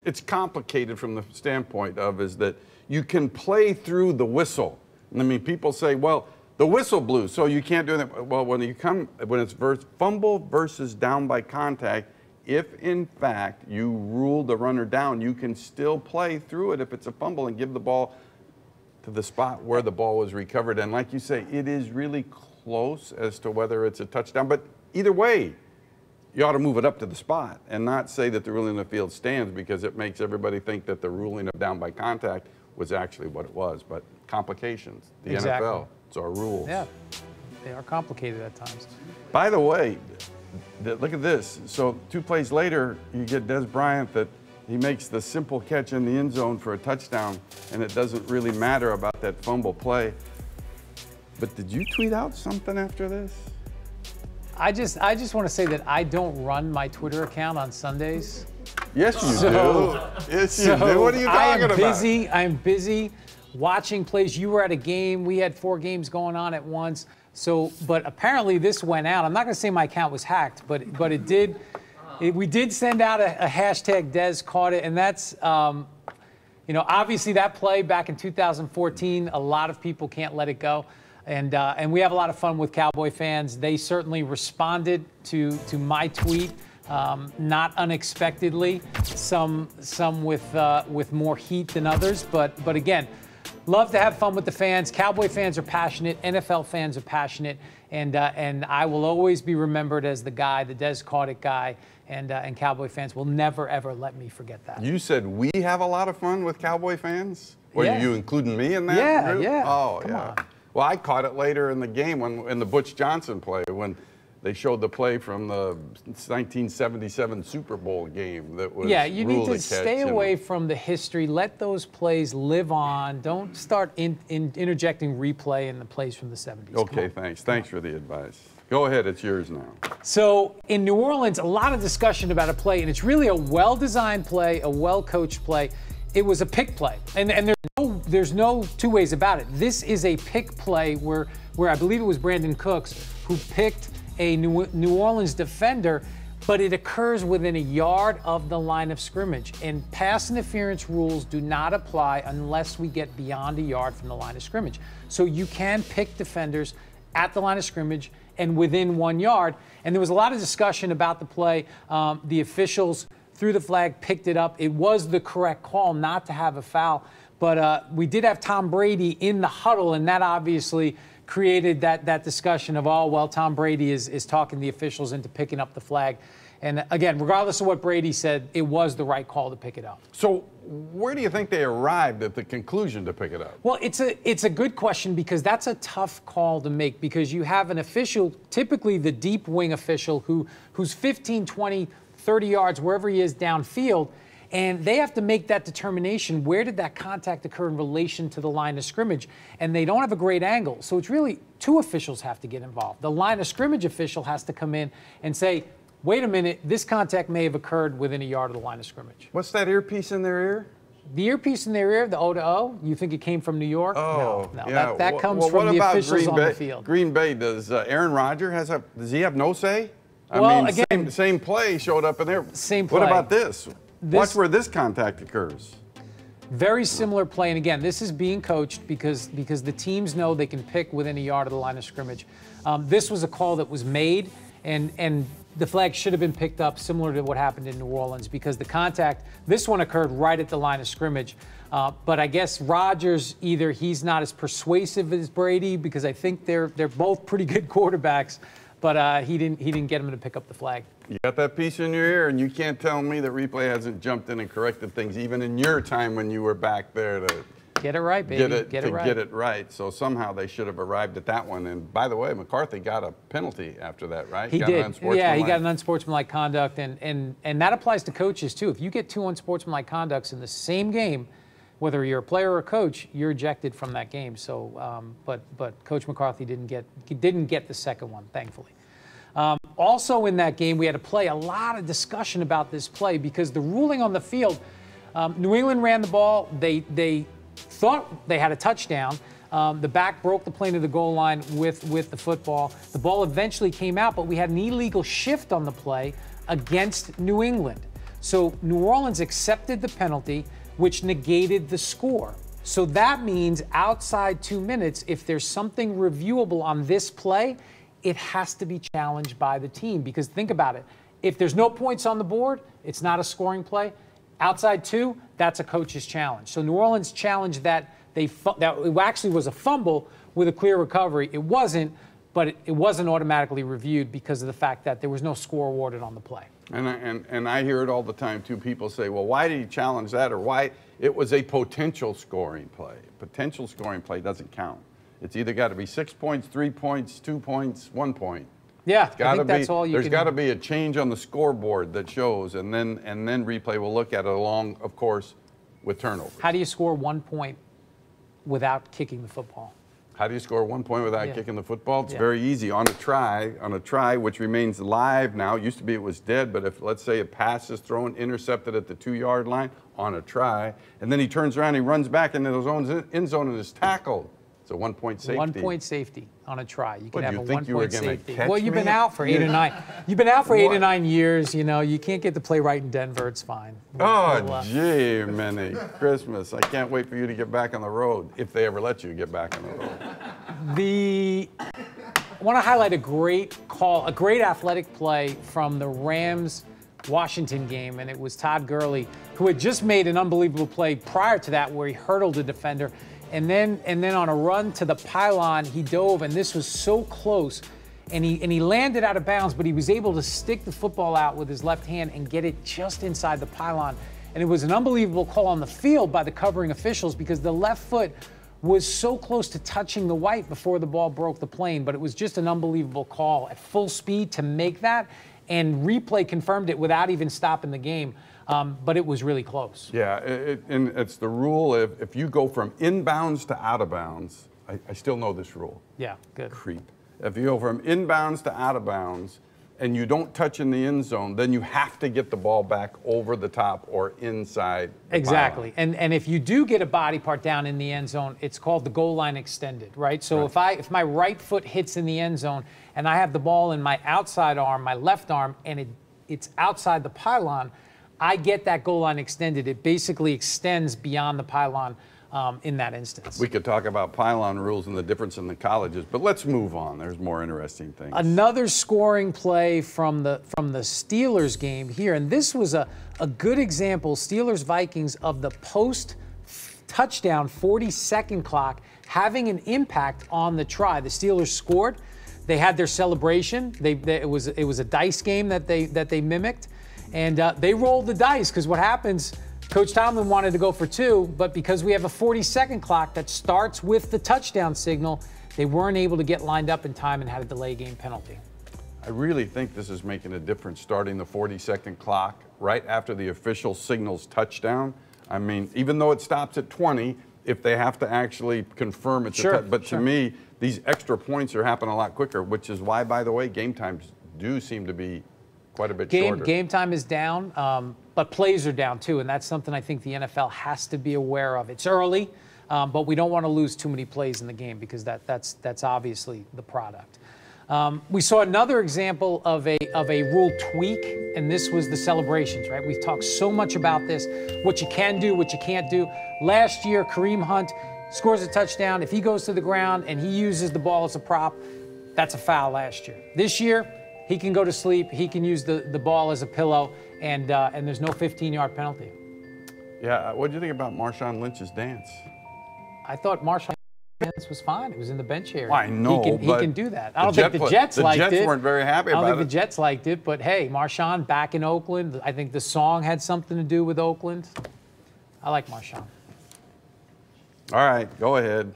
it's complicated from the standpoint of is that you can play through the whistle. I mean, people say, well, the whistle blew, so you can't do that. Well, when it's fumble versus down by contact, if in fact you rule the runner down, you can still play through it if it's a fumble and give the ball to the spot where the ball was recovered. And like you say, it is really close as to whether it's a touchdown. But either way, you ought to move it up to the spot and not say that the ruling of the field stands, because it makes everybody think that the ruling of down by contact was actually what it was. But complications, the NFL, it's our rules. Yeah, they are complicated at times. By the way, look at this. So 2 plays later, you get Des Bryant that he makes the simple catch in the end zone for a touchdown, and it doesn't really matter about that fumble play. But did you tweet out something after this? I just want to say that I don't run my Twitter account on Sundays. Yes, you do. Yes, you do. What are you talking about? I'm busy watching plays. You were at a game. We had 4 games going on at once. So, but apparently this went out. I'm not going to say my account was hacked, but it did. We did send out a hashtag Des caught it, and that's, you know, obviously that play back in 2014, a lot of people can't let it go. And we have a lot of fun with Cowboy fans. They certainly responded to my tweet, not unexpectedly. Some with more heat than others, but again, love to have fun with the fans. Cowboy fans are passionate. NFL fans are passionate, and I will always be remembered as the guy, the Des caught it guy. And Cowboy fans will never ever let me forget that. You said we have a lot of fun with Cowboy fans. Were you including me in that? Yeah, group? yeah. Oh, Come on. Well, I caught it later in the game in the Butch Johnson play, when they showed the play from the 1977 Super Bowl game that was you need to stay away from the history. Let those plays live on. Don't start interjecting replay in the plays from the 70s. Okay, thanks. Thanks for the advice. Go ahead, it's yours now. So in New Orleans, a lot of discussion about a play, and it's really a well-designed play, a well-coached play. It was a pick play, and there's no 2 ways about it. This is a pick play where I believe it was Brandon Cooks who picked a New Orleans defender, but it occurs within a yard of the line of scrimmage. And pass interference rules do not apply unless we get beyond a yard from the line of scrimmage. So you can pick defenders at the line of scrimmage and within 1 yard. And there was a lot of discussion about the play. The officials threw the flag, picked it up. It was the correct call not to have a foul. But we did have Tom Brady in the huddle, and that obviously created that discussion of, oh, well, Tom Brady is talking the officials into picking up the flag. And again, regardless of what Brady said, it was the right call to pick it up. So where do you think they arrived at the conclusion to pick it up? Well, it's a good question, because that's a tough call to make, because you have an official, typically the deep wing official, who's 15, 20, 30 yards, wherever he is downfield, and they have to make that determination. Where did that contact occur in relation to the line of scrimmage? And they don't have a great angle. So it's really 2 officials have to get involved. The line of scrimmage official has to come in and say, wait a minute, this contact may have occurred within a yard of the line of scrimmage. What's that earpiece in their ear? The earpiece in their ear, the O to O, you think it came from New York? Oh, no. Yeah. That comes from the officials on the field. Green Bay, does Aaron Rodgers does he have no say? Well, I mean, again, same play showed up in there. Same play. What about this? Watch where this contact occurs. Very similar play, and again, this is being coached because the teams know they can pick within a yard of the line of scrimmage. This was a call that was made, and the flag should have been picked up, similar to what happened in New Orleans, because the contact, this one occurred right at the line of scrimmage. But I guess Rodgers, either he's not as persuasive as Brady, because I think they're both pretty good quarterbacks, but he didn't get him to pick up the flag. You got that piece in your ear, and you can't tell me that replay hasn't jumped in and corrected things, even in your time when you were back there to get it right, baby. Get it right. So somehow they should have arrived at that one. And by the way, McCarthy got a penalty after that, right? He did. Yeah, he got an unsportsmanlike conduct, and that applies to coaches too. If you get 2 unsportsmanlike conducts in the same game, whether you're a player or a coach, you're ejected from that game. So, but Coach McCarthy didn't get the second one, thankfully. Also in that game, we had a lot of discussion about this play, because the ruling on the field, New England ran the ball. They thought they had a touchdown. The back broke the plane of the goal line with the football. The ball eventually came out, but we had an illegal shift on the play against New England. So New Orleans accepted the penalty, which negated the score. So that means outside 2 minutes, if there's something reviewable on this play, it has to be challenged by the team. Because think about it. If there's no points on the board, it's not a scoring play. Outside 2, that's a coach's challenge. So New Orleans challenged that that it actually was a fumble with a clear recovery. It wasn't, but it wasn't automatically reviewed because of the fact that there was no score awarded on the play. And I hear it all the time too. People say, well, why did he challenge that? Or why? It was a potential scoring play. Potential scoring play doesn't count. It's either got to be 6 points, 3 points, 2 points, 1 point. Yeah, I think that's all you can do. There's got to be a change on the scoreboard that shows, and then replay will look at it along, of course, with turnovers. How do you score 1 point without kicking the football? How do you score 1 point without kicking the football? It's very easy. On a try, which remains live now. It used to be it was dead, but if, let's say, a pass is thrown, intercepted at the 2-yard line on a try, and then he turns around, he runs back into his own end zone and is tackled. It's a 1 point safety. 1 point safety on a try. You can have a 1 point safety. Well, you've been out for 8 or 9. You've been out for 8 or 9 years. You know, you can't get to play right in Denver. It's fine. Gee, Minnie, Christmas! I can't wait for you to get back on the road, if they ever let you get back on the road. I want to highlight a great call, a great athletic play from the Rams-Washington game, and it was Todd Gurley, who had just made an unbelievable play prior to that, where he hurdled a defender. And then on a run to the pylon, he dove, and this was so close. And he landed out of bounds, but he was able to stick the football out with his left hand and get it just inside the pylon. And it was an unbelievable call on the field by the covering officials because the left foot was so close to touching the white before the ball broke the plane. But it was just an unbelievable call at full speed to make that. And replay confirmed it without even stopping the game. But it was really close. Yeah, and it's the rule if you go from inbounds to out of bounds, I still know this rule. Yeah, good. Creep. If you go from inbounds to out of bounds and you don't touch in the end zone, then you have to get the ball back over the top or inside the exactly. And if you do get a body part down in the end zone, it's called the goal line extended, right? So if my right foot hits in the end zone and I have the ball in my outside arm, my left arm, and it's outside the pylon, I get that goal line extended. It basically extends beyond the pylon in that instance. We could talk about pylon rules and the difference in the colleges, but let's move on. There's more interesting things. Another scoring play from the Steelers game here, and this was a good example, Steelers-Vikings, of the post-touchdown 40-second clock having an impact on the try. The Steelers scored. They had their celebration. It was a dice game that they mimicked. And they rolled the dice because what happens, Coach Tomlin wanted to go for 2, but because we have a 40-second clock that starts with the touchdown signal, they weren't able to get lined up in time and had a delay game penalty. I really think this is making a difference, starting the 40-second clock right after the official signals touchdown. I mean, even though it stops at 20, if they have to actually confirm it's a touchdown. But to me, these extra points are happening a lot quicker, which is why, by the way, game times do seem to be quite a bit shorter. Game time is down, but plays are down too, and that's something I think the NFL has to be aware of. It's early, but we don't want to lose too many plays in the game because that's obviously the product. We saw another example of a rule tweak, and this was the celebrations, right? We've talked so much about this, what you can do, what you can't do. Last year, Kareem Hunt scores a touchdown. If he goes to the ground and he uses the ball as a prop, that's a foul last year. This year, he can go to sleep. He can use the ball as a pillow, and there's no 15-yard penalty. Yeah, what do you think about Marshawn Lynch's dance? I thought Marshawn Lynch's dance was fine. It was in the bench area. Well, I know, he can do that. I don't think the Jets liked it. The Jets weren't very happy about it. I don't think the Jets liked it, but hey, Marshawn back in Oakland. I think the song had something to do with Oakland. I like Marshawn. All right, go ahead.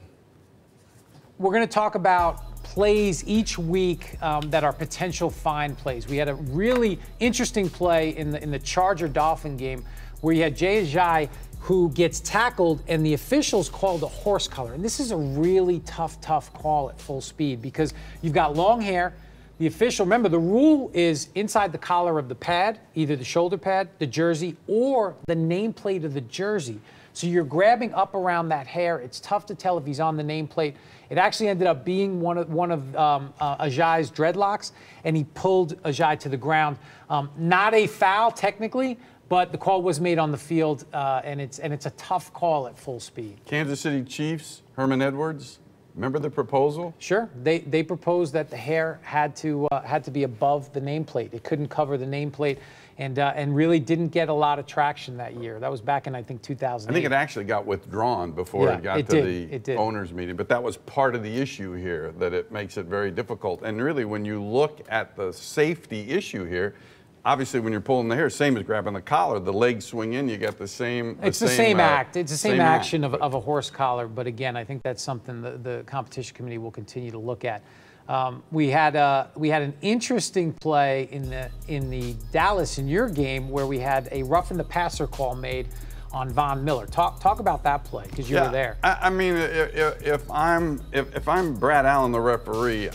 We're going to talk about plays each week that are potential fine plays. We had a really interesting play in the Charger-Dolphin game where you had Jay Ajayi who gets tackled and the officials called a horse collar. And this is a really tough call at full speed because you've got long hair. The official, remember, the rule is inside the collar of the pad, either the shoulder pad, the jersey, or the nameplate of the jersey. So you're grabbing up around that hair. It's tough to tell if he's on the nameplate. It actually ended up being one of Ajayi's dreadlocks, and he pulled Ajayi to the ground. Not a foul technically, But the call was made on the field, and it's a tough call at full speed. Kansas City Chiefs, Herman Edwards. Remember the proposal? Sure. They proposed that the hair had to be above the nameplate. It couldn't cover the nameplate, and really didn't get a lot of traction that year. That was back in, I think, 2008. I think it actually got withdrawn before it got to the owners' meeting. But that was part of the issue here, that it makes it very difficult. And really, when you look at the safety issue here, obviously, when you're pulling the hair, same as grabbing the collar, the legs swing in, you get the same. It's the same act. It's the same action of a horse collar. But again, I think that's something the competition committee will continue to look at. We had an interesting play in the Dallas in your game where we had a roughing the passer call made on Von Miller. Talk about that play, because you were there. I mean, if I'm Brad Allen, the referee,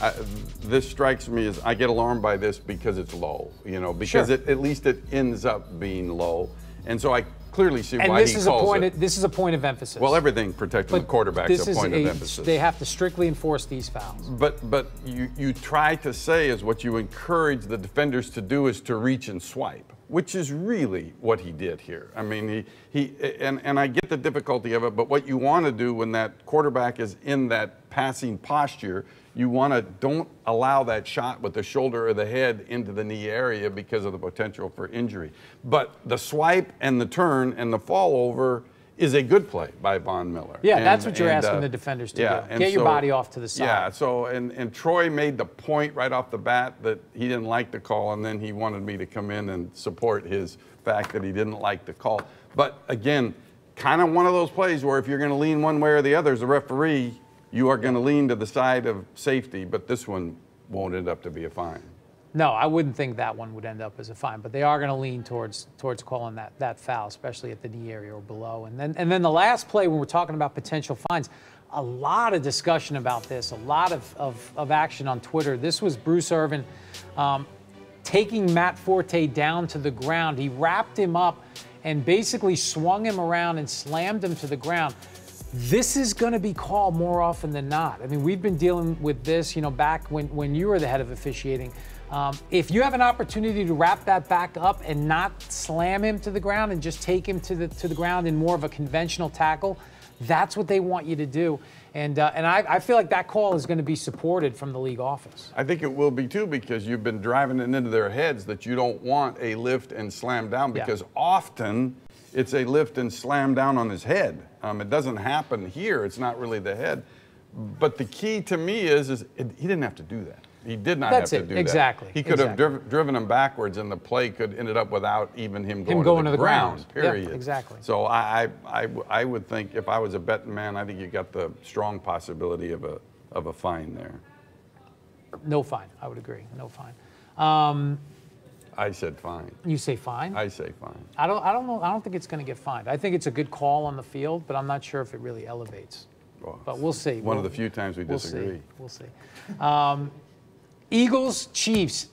this strikes me as I get alarmed by this because it's low, because at least it ends up being low, and so I clearly see why he calls it. This is a point of emphasis. Well, everything protecting the quarterback is a point of emphasis. They have to strictly enforce these fouls. But you try to say is what you encourage the defenders to do is to reach and swipe, which is really what he did here. I mean, and I get the difficulty of it, but what you want to do when that quarterback is in that passing posture, you want to don't allow that shot with the shoulder or the head into the knee area because of the potential for injury. But the swipe and the turn and the fall over is a good play by Von Miller. Yeah, that's what you're asking the defenders to do. Get your body off to the side. Yeah, so, and Troy made the point right off the bat that he didn't like the call, and then he wanted me to come in and support his fact that he didn't like the call. But again, kind of one of those plays where if you're going to lean one way or the other as a referee, you are going to lean to the side of safety, but this one won't end up to be a fine. No, I wouldn't think that one would end up as a fine, but they are going to lean towards calling that foul, especially at the knee area or below. And then the last play, when we're talking about potential fines, a lot of discussion about this, a lot of action on Twitter. This was Bruce Irvin taking Matt Forte down to the ground. He wrapped him up and basically swung him around and slammed him to the ground. This is going to be called more often than not. I mean, we've been dealing with this, back when you were the head of officiating. If you have an opportunity to wrap that back up and not slam him to the ground and just take him to the ground in more of a conventional tackle, that's what they want you to do. And I feel like that call is going to be supported from the league office. I think it will be too, because you've been driving it into their heads that you don't want a lift and slam down, because often it's a lift and slam down on his head. It doesn't happen here. It's not really the head. But the key to me is he didn't have to do that. He did not have to do that. Exactly. He could have driven him backwards, and the play could ended up without even him going to the ground. Period. Yeah, exactly. So I would think if I was a betting man, I think you got the strong possibility of a fine there. No fine. I would agree. No fine. I said fine. You say fine? I say fine. I don't know. I don't think it's going to get fined. I think it's a good call on the field, but I'm not sure if it really elevates. Well, but we'll see. One of the few times we disagree. We'll see. Eagles, Chiefs.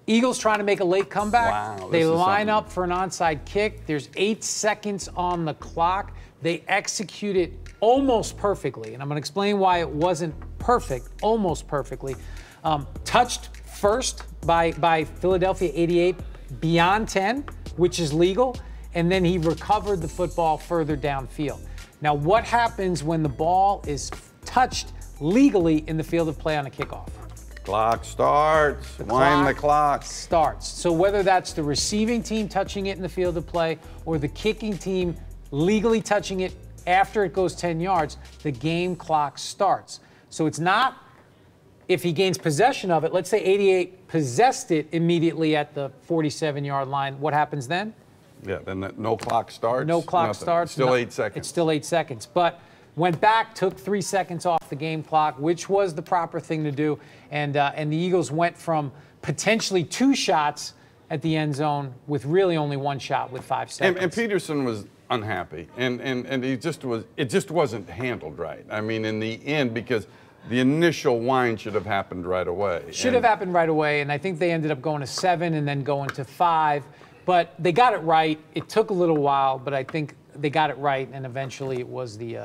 Eagles trying to make a late comeback. Wow, they line up for an onside kick. There's 8 seconds on the clock. They execute it almost perfectly, and I'm going to explain why it wasn't perfect, almost perfectly. Touched first by Philadelphia 88 beyond 10, which is legal, and then he recovered the football further downfield. Now, what happens when the ball is touched legally in the field of play on a kickoff? Clock starts. Wind the clock. Starts. So whether that's the receiving team touching it in the field of play or the kicking team legally touching it after it goes 10 yards, the game clock starts. So it's not if he gains possession of it. Let's say 88 possessed it immediately at the 47-yard line. What happens then? Yeah, then no clock starts. No clock starts. Still 8 seconds. It's still 8 seconds. But went back, took 3 seconds off the game clock, which was the proper thing to do. And the Eagles went from potentially 2 shots at the end zone with really only 1 shot with 5 seconds. And Peterson was unhappy, and it just wasn't handled right. I mean, in the end, because the initial wind should have happened right away. Should have happened right away, and I think they ended up going to 7 and then going to 5. But they got it right. It took a little while, but I think they got it right, and eventually it was the.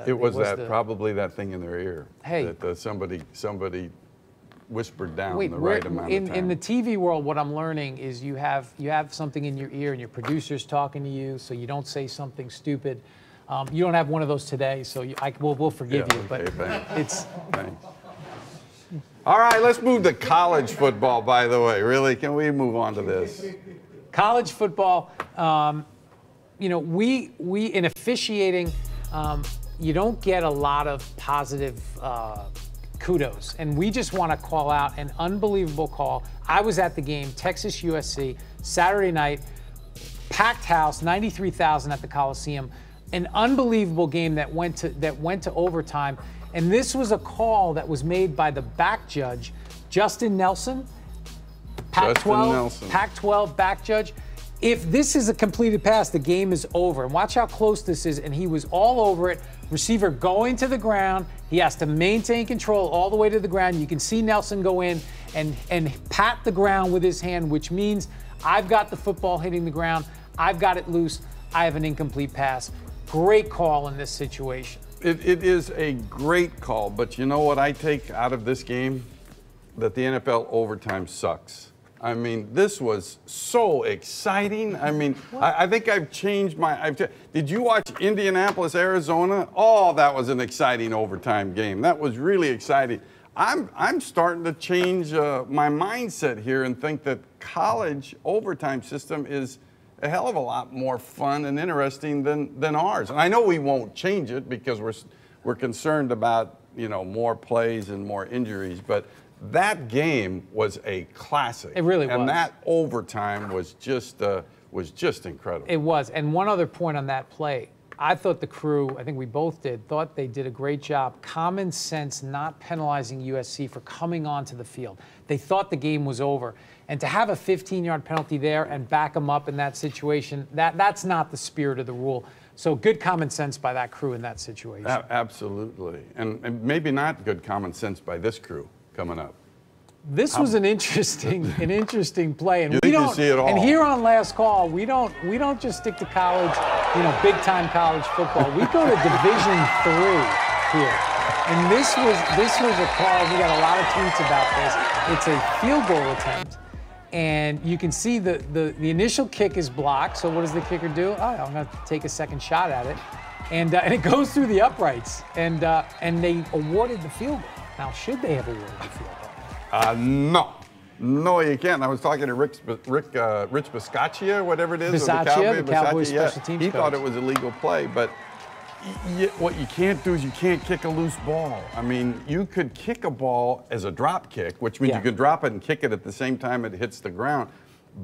Probably that thing in their ear. Hey, that somebody whispered down Wait, the right amount of time. In the TV world, what I'm learning is you have something in your ear and your producer's talking to you, so you don't say something stupid. You don't have one of those today, so we'll forgive you. Okay, but thanks. Thanks. All right, let's move to college football, by the way. Really, can we move on to this? College football, you know, we in officiating, you don't get a lot of positive kudos. And we just want to call out an unbelievable call. I was at the game, Texas USC, Saturday night, packed house, 93,000 at the Coliseum. An unbelievable game that went to overtime. And this was a call that was made by the back judge, Justin Nelson, Pac-12 back judge. If this is a completed pass, the game is over. And watch how close this is. And he was all over it. Receiver going to the ground. He has to maintain control all the way to the ground. You can see Nelson go in and pat the ground with his hand, which means I've got the football hitting the ground. I've got it loose. I have an incomplete pass. Great call in this situation. It is a great call, but you know what I take out of this game? That the NFL overtime sucks. I mean, this was so exciting. I mean, I think I've changed my. Did you watch Indianapolis, Arizona? Oh, that was an exciting overtime game. That was really exciting. I'm starting to change my mindset here and think that college overtime system is a hell of a lot more fun and interesting than ours. And I know we won't change it because we're concerned about, you know, more plays and more injuries, but that game was a classic. It really was. And that overtime was just incredible. It was. And one other point on that play, I thought the crew, I think we both did, thought they did a great job. Common sense not penalizing USC for coming onto the field. They thought the game was over. And to have a 15-yard penalty there and back them up in that situation, that's not the spirit of the rule. So good common sense by that crew in that situation. Absolutely. And maybe not good common sense by this crew coming up. This was an interesting play, and we don't see it all. And here on Last Call, we don't just stick to college, you know, big time college football. We go to Division III here, and this was a call. We got a lot of tweets about this. It's a field goal attempt, and you can see the initial kick is blocked. So what does the kicker do? Oh, I'm going to take a second shot at it, and it goes through the uprights, and they awarded the field goal. Now, should they have awarded the field goal? No, you can't. I was talking to Rich Biscaccia, whatever it is, the Cowboys special teams he coach. thought it was a legal play, but what you can't do is you can't kick a loose ball. I mean, you could kick a ball as a drop kick, which means you can drop it and kick it at the same time it hits the ground.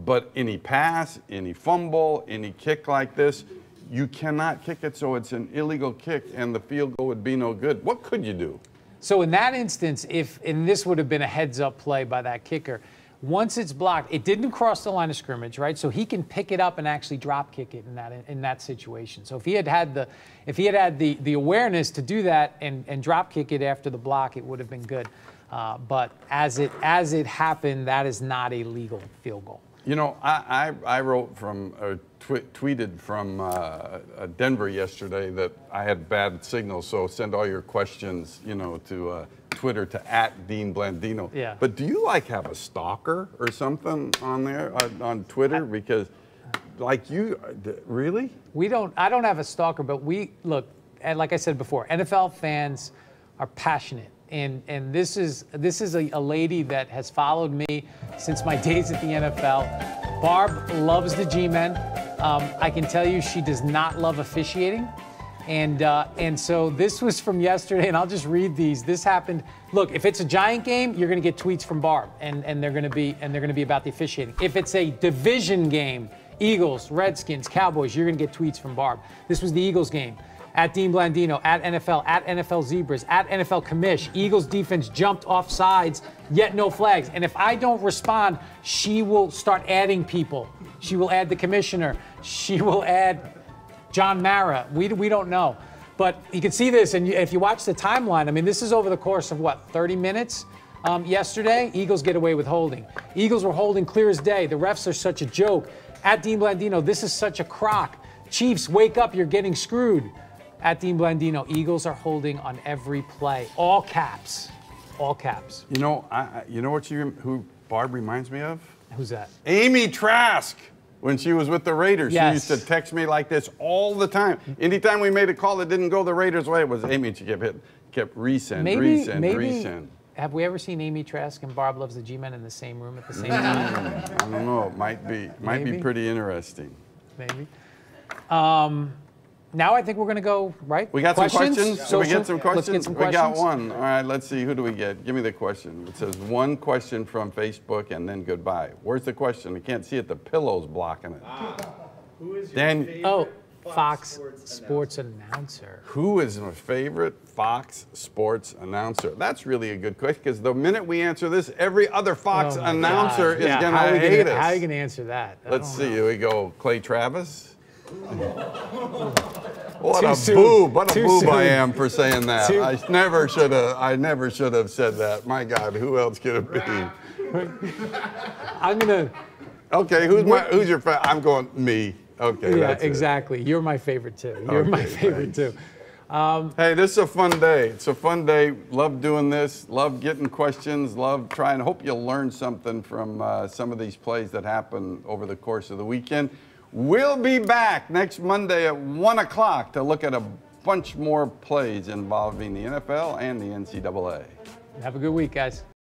But any pass, any fumble, any kick like this, you cannot kick it, so it's an illegal kick, and the field goal would be no good. What could you do? So in that instance, and this would have been a heads-up play by that kicker, once it's blocked, it didn't cross the line of scrimmage, right? So he can pick it up and actually drop kick it in that situation. So if he had the awareness to do that and drop kick it after the block, it would have been good. But as it happened, that is not a legal field goal. You know, I wrote tweeted from Denver yesterday that I had bad signal, so send all your questions, you know, to Twitter to @Dean Blandino. Yeah. But do you have a stalker or something on there on Twitter? Because, really? I don't have a stalker, but look, and like I said before, NFL fans are passionate. And this is a lady that has followed me since my days at the NFL. Barb loves the G-men. I can tell you she does not love officiating. And so this was from yesterday, and I'll just read these. This happened. Look, if it's a Giant game, you're going to get tweets from Barb, and they're going to be about the officiating. If it's a division game, Eagles, Redskins, Cowboys, you're going to get tweets from Barb. This was the Eagles game. @Dean Blandino, @NFL Zebras, @NFL Commish. Eagles defense jumped off sides, yet no flags. And if I don't respond, she will start adding people. She will add the commissioner. She will add John Mara. We don't know. But you can see this, and if you watch the timeline, I mean, this is over the course of, 30 minutes? Yesterday, Eagles get away with holding. Eagles were holding clear as day. The refs are such a joke. @Dean Blandino, this is such a crock. Chiefs, wake up, you're getting screwed. @Dean Blandino, Eagles are holding on every play, all caps. all caps. You know, you know who Barb reminds me of? Who's that? Amy Trask. When she was with the Raiders, Yes. she used to text me like this all the time. Anytime we made a call that didn't go the Raiders' way, it was Amy. She kept resend, resend. Have we ever seen Amy Trask and Barb Loves the G-Men in the same room at the same time? I don't know. It might be pretty interesting. Maybe. Now I think we're going to go, right? We got some questions? So Should we get some questions? Let's get some We questions. got one. All right, let's see. Who do we get? Give me the question. It says one question from Facebook and then goodbye. Where's the question? I can't see it. The pillow's blocking it. Who is your favorite Fox Sports announcer. Who is my favorite Fox Sports announcer? That's really a good question because the minute we answer this, every other Fox announcer is going to hate us. How are you going to answer that? Let's see. Here we go. Clay Travis. What Too a soon. boob! What a Too boob soon. I am for saying that. Too- I never should have said that. My God, who else could it be? I'm going to. Okay, who's your favorite? I'm going me. Okay, Yeah, that's it. exactly. You're my favorite too. You're my Okay, favorite too. Hey, this is a fun day. It's a fun day. Love doing this. Love getting questions. Love trying. Hope you'll learn something from some of these plays that happen over the course of the weekend. We'll be back next Monday at 1 o'clock to look at a bunch more plays involving the NFL and the NCAA. Have a good week, guys.